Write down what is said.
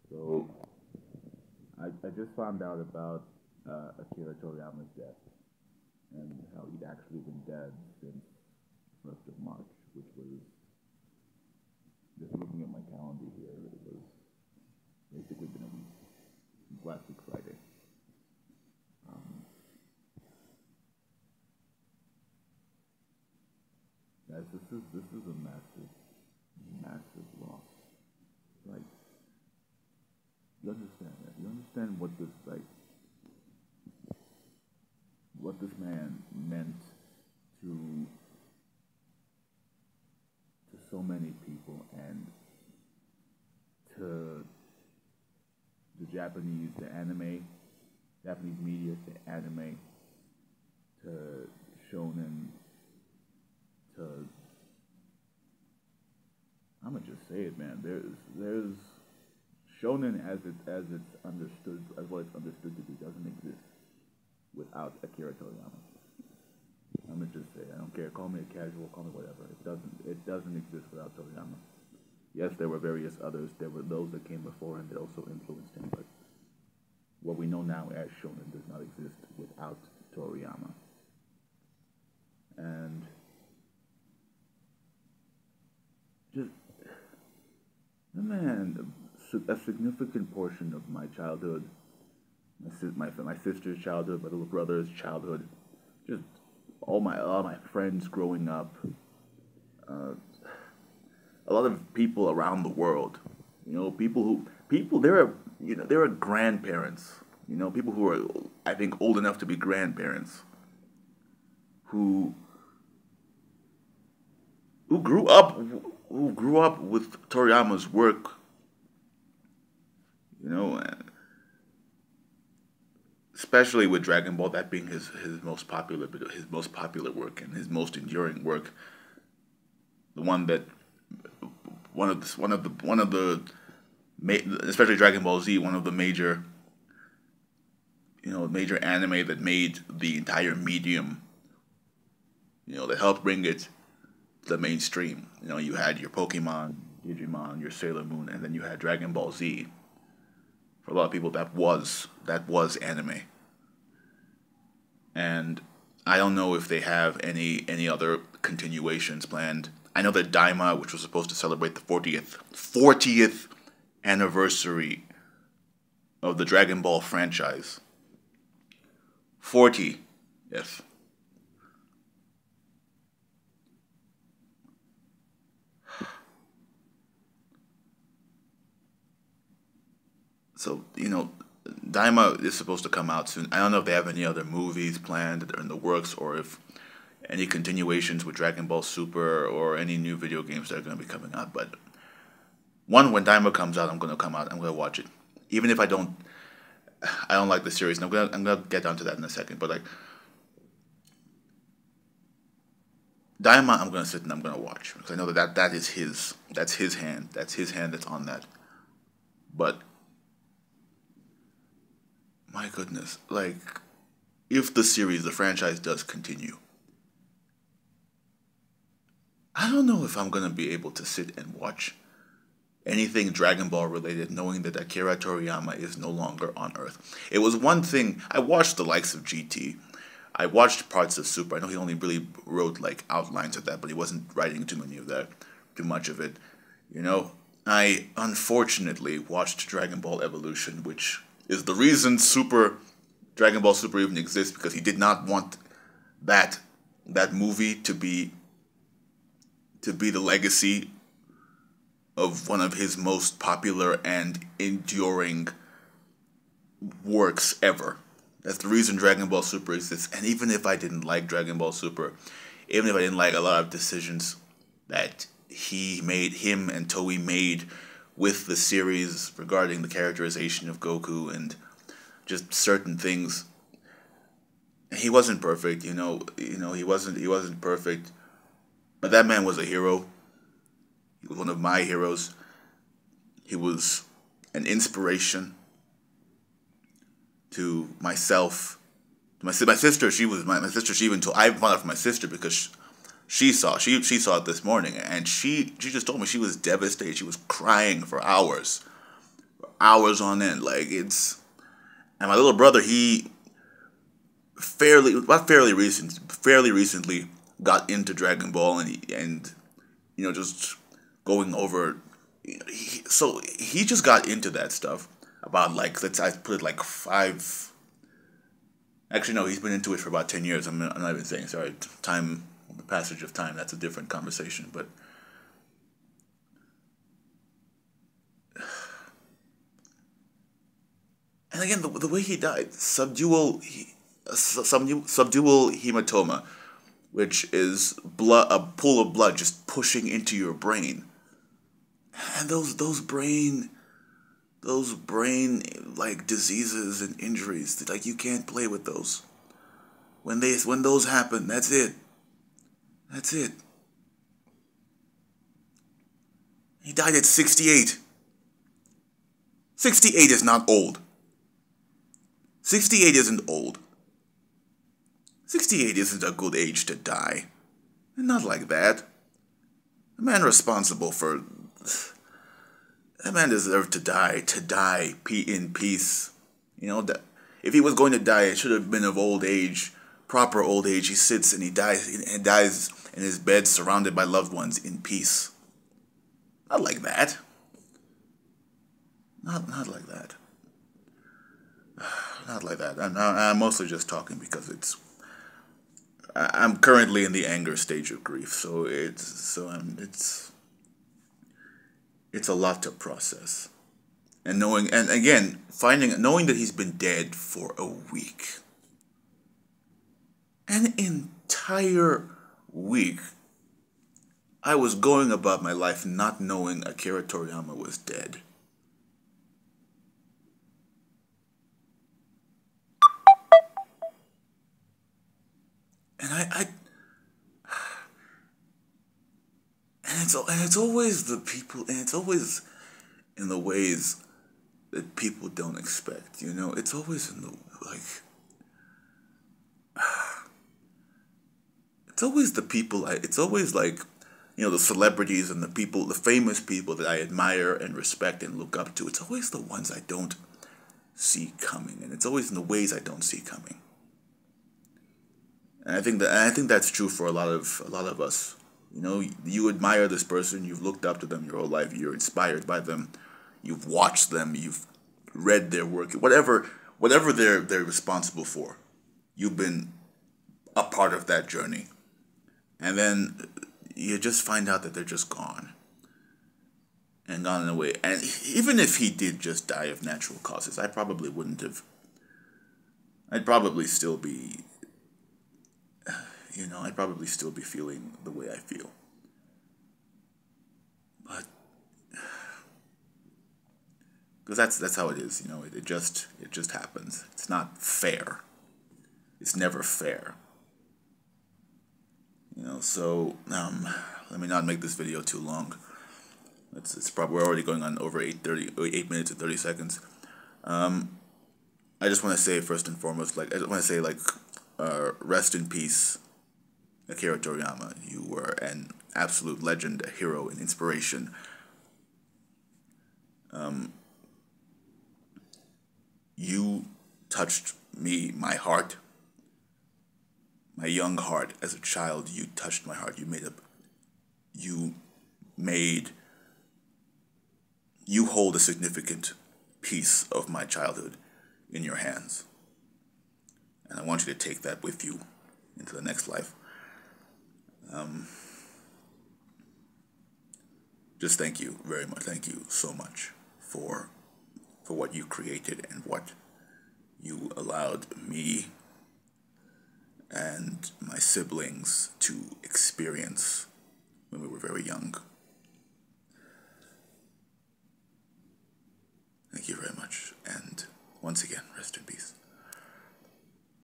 So I just found out about Akira Toriyama's death and how he'd actually been dead since 1st of March, which was, just looking at my calendar here, it was basically been a week, last week Friday. Um, Guys, this is a massive, massive loss. Like, you understand that? You understand what this man meant to so many people and to the Japanese media, to anime, to shonen, to I'm gonna just say it, man. There's shonen as it's understood as what it's understood to be doesn't exist without Akira Toriyama. I'm gonna just say I don't care. Call me a casual, call me whatever. It doesn't exist without Toriyama. Yes, there were various others. There were those that came before him that also influenced him, but what we know now as shonen does not exist without Toriyama. And just man, a significant portion of my childhood, my sister's childhood, my little brother's childhood, just all my friends growing up, uh, a lot of people around the world, there are grandparents, people who are I think old enough to be grandparents who who grew up who grew up with Toriyama's work, you know, especially with Dragon Ball, that being his most popular work and his most enduring work, the one that one of the especially Dragon Ball Z, one of the major anime that made the entire medium, that helped bring it to the mainstream. You had your Pokemon, Digimon, your Sailor Moon, and then you had Dragon Ball Z. For a lot of people, that was anime, and I don't know if they have any other continuations planned. I know that Daima, which was supposed to celebrate the 40th anniversary of the Dragon Ball franchise, 40, yes. So Daima is supposed to come out soon. I don't know if they have any other movies planned that are in the works, or if any continuations with Dragon Ball Super or any new video games that are going to be coming out. But when Daima comes out, I'm gonna watch it, even if I don't like the series. And I'm gonna get down to that in a second. But like Daima, I'm gonna sit and I'm gonna watch because I know that is his hand. That's his hand that's on that. But my goodness, like if the franchise does continue, I don't know if I'm gonna be able to sit and watch anything Dragon Ball related, knowing that Akira Toriyama is no longer on Earth. It was one thing I watched the likes of GT. I watched parts of Super. I know he only really wrote like outlines of that, but he wasn't writing too much of it. You know, I unfortunately watched Dragon Ball Evolution, which is the reason Dragon Ball Super even exists, because he did not want that that movie to be the legacy of one of his most popular and enduring works ever. That's the reason Dragon Ball Super exists. And even if I didn't like Dragon Ball Super, even if I didn't like a lot of decisions that him and Toei made with the series regarding the characterization of Goku and just certain things, he wasn't perfect. He wasn't perfect. But that man was a hero. He was one of my heroes. He was an inspiration to myself. My sister, my sister. She even told I found out from my sister because she saw it this morning, and she just told me she was devastated. She was crying for hours hours on end. Like it's, and my little brother, he fairly recently got into Dragon Ball, and just going over. So he just got into that stuff about like I put it like 5. Actually, no, he's been into it for about 10 years. I'm not even saying sorry. Time, the passage of time. That's a different conversation. But and again, the way he died, subdual hematoma, which is a pool of blood just pushing into your brain, and those brain like diseases and injuries, like you can't play with those. When those happen, that's it. That's it. He died at 68. 68 is not old. 68 isn't old. 68 isn't a good age to die. Not like that. A man responsible for... That man deserved to die in peace. If he was going to die, it should have been of old age, proper old age. He sits and he dies in his bed surrounded by loved ones in peace. Not like that. Not like that. Not like that. I'm mostly just talking because I'm currently in the anger stage of grief, so it's a lot to process. And knowing that he's been dead for a week. An entire week. I was going about my life not knowing Akira Toriyama was dead. And it's always the people, and it's always in the ways that people don't expect. It's always in the it's always the people. It's always like the celebrities and the famous people that I admire and respect and look up to. It's always the ones I don't see coming, and it's always in the ways I don't see coming. And I think that's true for a lot of us. You admire this person, you've looked up to them your whole life, you're inspired by them, you've watched them, you've read their work, whatever they're responsible for. You've been a part of that journey. And then you just find out that they're just gone. And gone away. And even if he did just die of natural causes, I'd probably still be I'd probably still be feeling the way I feel. But because that's how it is, it just happens. It's not fair. It's never fair. So let me not make this video too long. It's probably, we're already going on over 8 minutes and 30 seconds. I just want to say first and foremost, rest in peace, Akira Toriyama. You were an absolute legend, a hero, an inspiration. You touched my heart, my young heart as a child. You touched my heart. You hold a significant piece of my childhood in your hands. And I want you to take that with you into the next life. Just thank you very much. Thank you so much for what you created and what you allowed me and my siblings to experience when we were very young.